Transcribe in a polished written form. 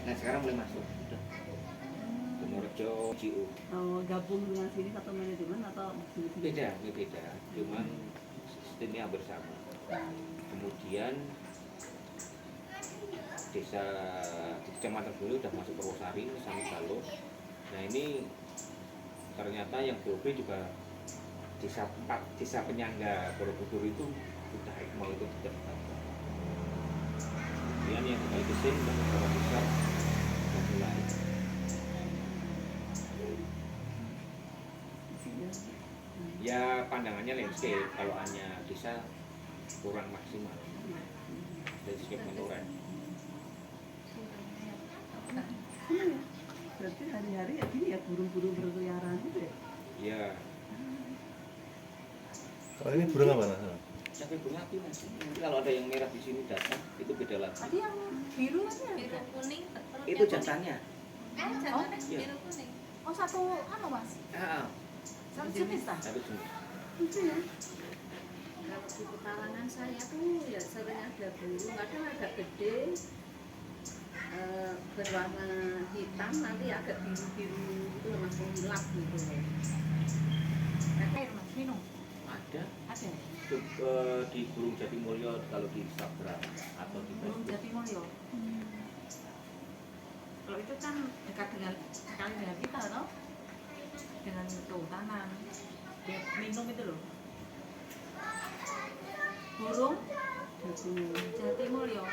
Nah sekarang mulai masuk. Udah. Purworejo, JU. Oh, gabung dengan sini satu manajemen atau Beda, ini beda. Cuman sistemnya hampir sama. Kemudian desa di kecamatan dulu udah masuk Purwosari, Sami Galuh. Nah ini ternyata yang BOP juga desa 4 desa penyangga Borobudur itu sudah mau ikut terdaftar. Kemudian yang kembali ke sini dan beberapa desa sudah mulai. Ya pandangannya landscape, kalau hanya desa kurang maksimal. Landscape menurun. Berarti hari-hari ya gini ya burung-burung berkeliaran gitu ya? Iya. Kalau ini burung apa nah? Sampai burung api mas. Nanti kalau ada yang merah di sini datang itu beda lagi. Tadi yang biru kan ya? Biru kuning. Itu jantannya. Jantannya Iya. biru kuning. Oh satu anu mas? Ah, Satu jenis tak? satu jenis. Lucu ya? Kalau di pekarangan saya tuh ya sering ada burung, kadang agak gede, berwarna hitam, nanti agak biru-biru itu langsung gelap gitu. Air mas, minum? Ada. Ada? Itu, di Burung Jatimulyo kalau di Instagram atau di Burung Facebook. Jatimulyo? Kalau itu kan dekat dengan sekali dengan kita loh, dengan kehutanan dia minum itu loh. Burung Jatimulyo